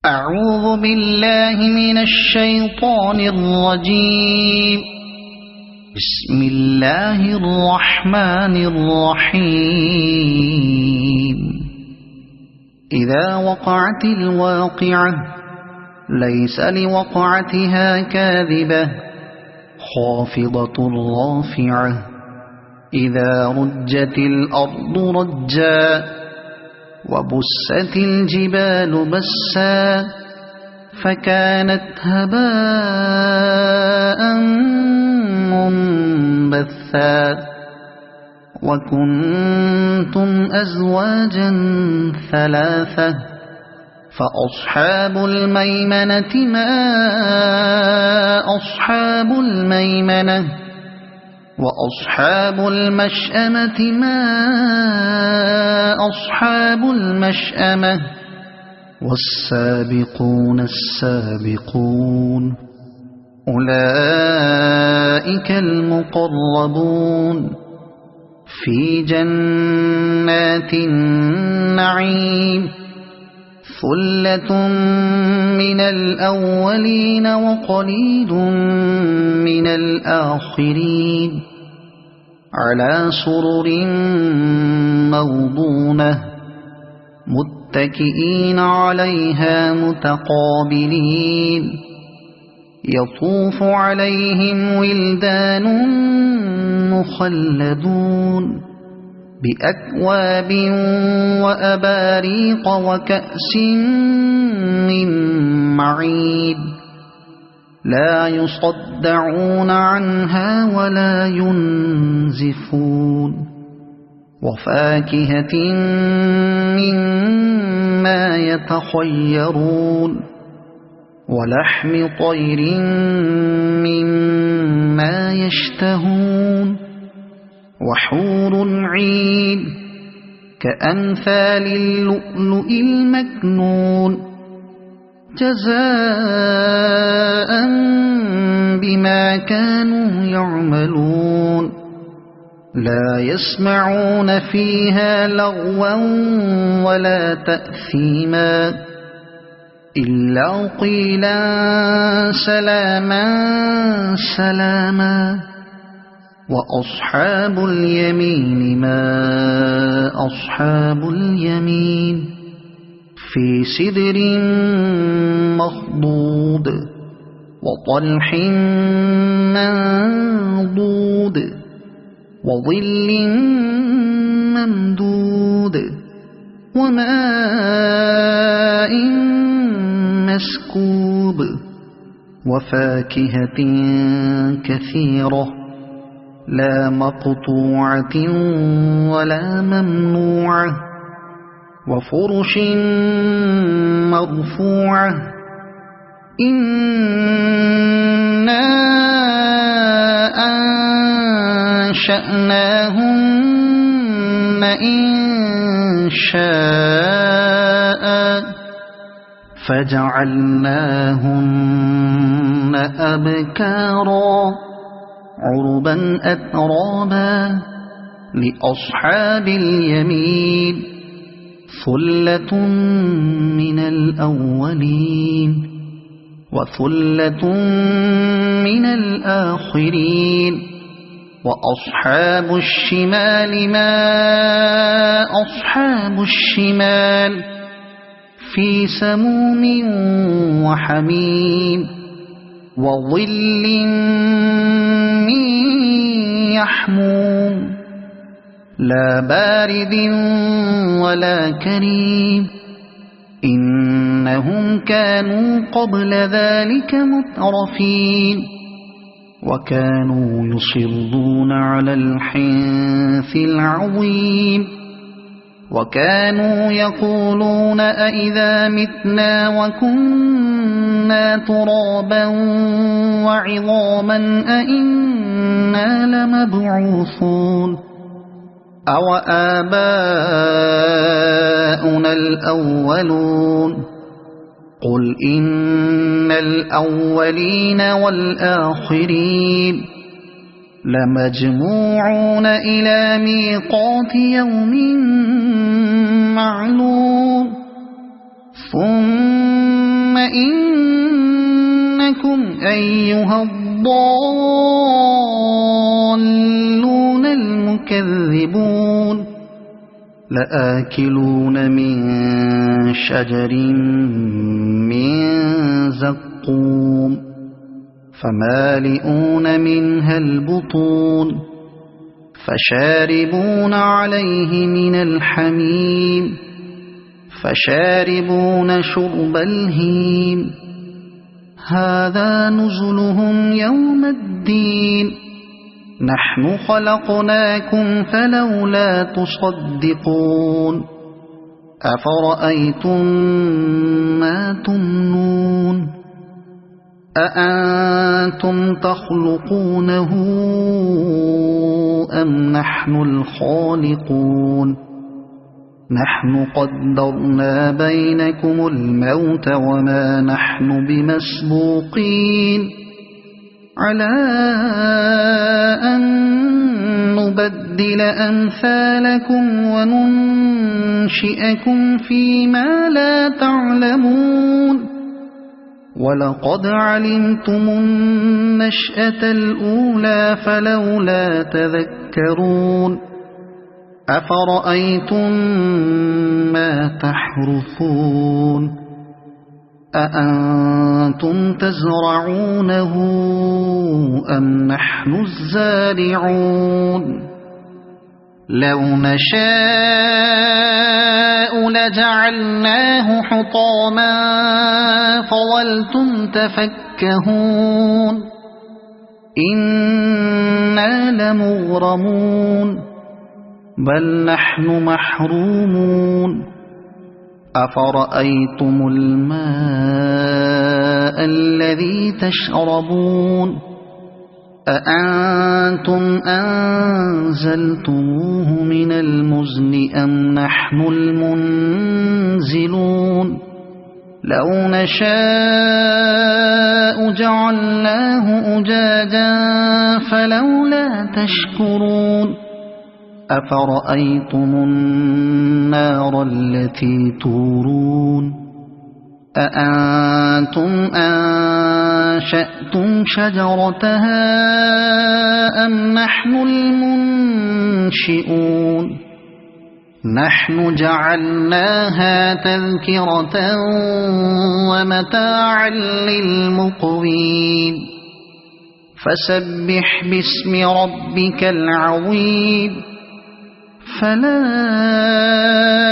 أعوذ بالله من الشيطان الرجيم. بسم الله الرحمن الرحيم. إذا وقعت الواقعة ليس لوقعتها كاذبة خافضة رافعة إذا رجت الأرض رجا وبست الجبال بسا فكانت هباء منبثا وكنتم أزواجا ثلاثة فأصحاب الميمنة ما أصحاب الميمنة وأصحاب المشأمة ما أصحاب المشأمة والسابقون السابقون أولئك المقربون في جنات النعيم ثلة من الأولين وقليل من الآخرين على سرر موضونة متكئين عليها متقابلين يطوف عليهم ولدان مخلدون بأكواب وأباريق وكأس من معين لا يصدعون عنها ولا ينزفون وفاكهة مما يتخيرون ولحم طير مما يشتهون وحور عين كأمثال اللؤلؤ المكنون جزاء بما كانوا يعملون لا يسمعون فيها لغوا ولا تأثيما إلا قيلا سلاما سلاما وأصحاب اليمين ما أصحاب اليمين في سدر مخضود وطلح منضود وظل ممدود وماء مسكوب وفاكهة كثيرة لا مقطوعة ولا ممنوعة وفرش مرفوعة إنا أنشأناهن إنشاء فجعلناهن أبكارا عربا أترابا لأصحاب اليمين ثلة من الأولين وثلة من الآخرين وأصحاب الشمال ما أصحاب الشمال في سموم وحميم وظل من يحموم لا بارد ولا كريم إنهم كانوا قبل ذلك مترفين وكانوا يصرون على الحنث العظيم وكانوا يقولون أئذا متنا وكنا ترابا وعظاما أئنا لمبعوثون أو آباؤنا الأولون قل إن الأولين والآخرين لمجموعون إلى ميقات يوم معلوم ثم إنكم أيها الضالون المكذبون لآكلون من شجر من زقوم فمالئون منها البطون فشاربون عليه من الحميم فشاربون شرب الهيم هذا نزلهم يوم الدين نحن خلقناكم فلولا تصدقون أفرأيتم ما تمنون أأنتم تخلقونه أم نحن الخالقون نحن قدرنا بينكم الموت وما نحن بمسبوقين على أن نبدل أمثالكم وننشئكم فيما لا تعلمون ولقد علمتم النشأة الأولى فلولا تذكرون أفرأيتم ما تحرثون أأنتم تزرعونه أم نحن الزارعون لو نشاء لجعلناه حطاما فظلتم تفكهون إنا لمغرمون بل نحن محرومون أفرأيتم الماء الذي تشربون أأنتم أنزلتموه من المزن أم نحن المنزلون لو نشاء جعلناه أجاجا فلولا تشكرون أفرأيتم النار التي تورون أأنتم أنشأتم شجرتها أم نحن المنشئون نحن جعلناها تذكرة ومتاعا للمقوين فسبح باسم ربك العظيم فلا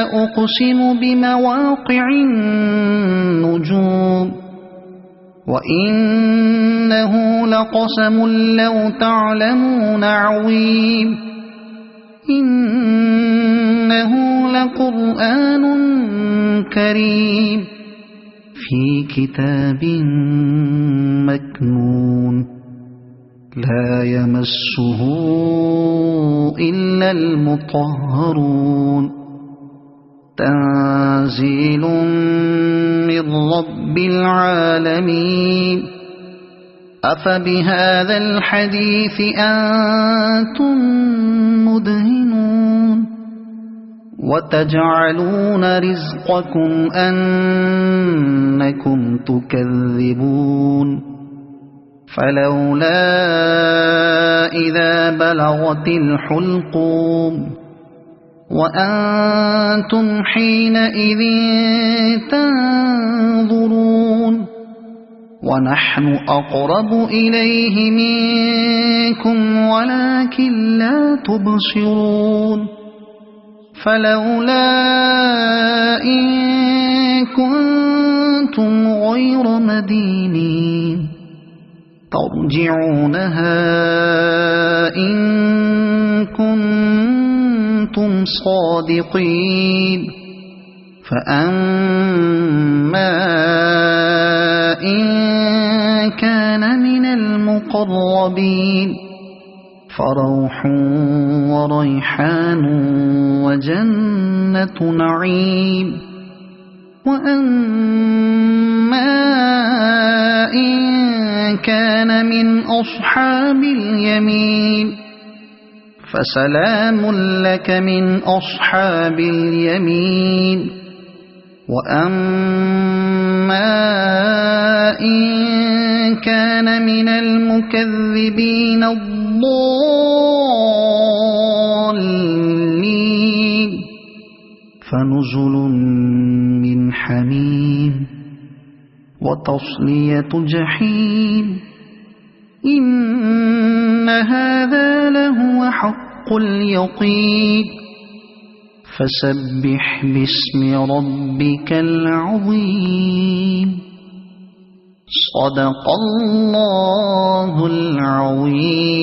أقسم بمواقع النجوم وإنه لقسم لو تعلمون عظيم إنه لقرآن كريم في كتاب مكنون لا يمسه إلا المطهرون تنزيل من رب العالمين أفبهذا الحديث أنتم مدهنون وتجعلون رزقكم أنكم تكذبون فلولا إذا بلغت الحلقوم وأنتم حينئذ تنظرون ونحن أقرب إليه منكم ولكن لا تبصرون فلولا إن كنتم غير مدينين ترجعونها إن كنتم صادقين فأما إن كان من المقربين فروح وريحان وجنة نعيم وأما إن كان من أصحاب اليمين فسلام لك من أصحاب اليمين وأما إن كان من المكذبين الضالين فنزل من حميم وتصلية جحيم إن هذا لهو حق اليقين فسبح باسم ربك العظيم صدق الله العظيم.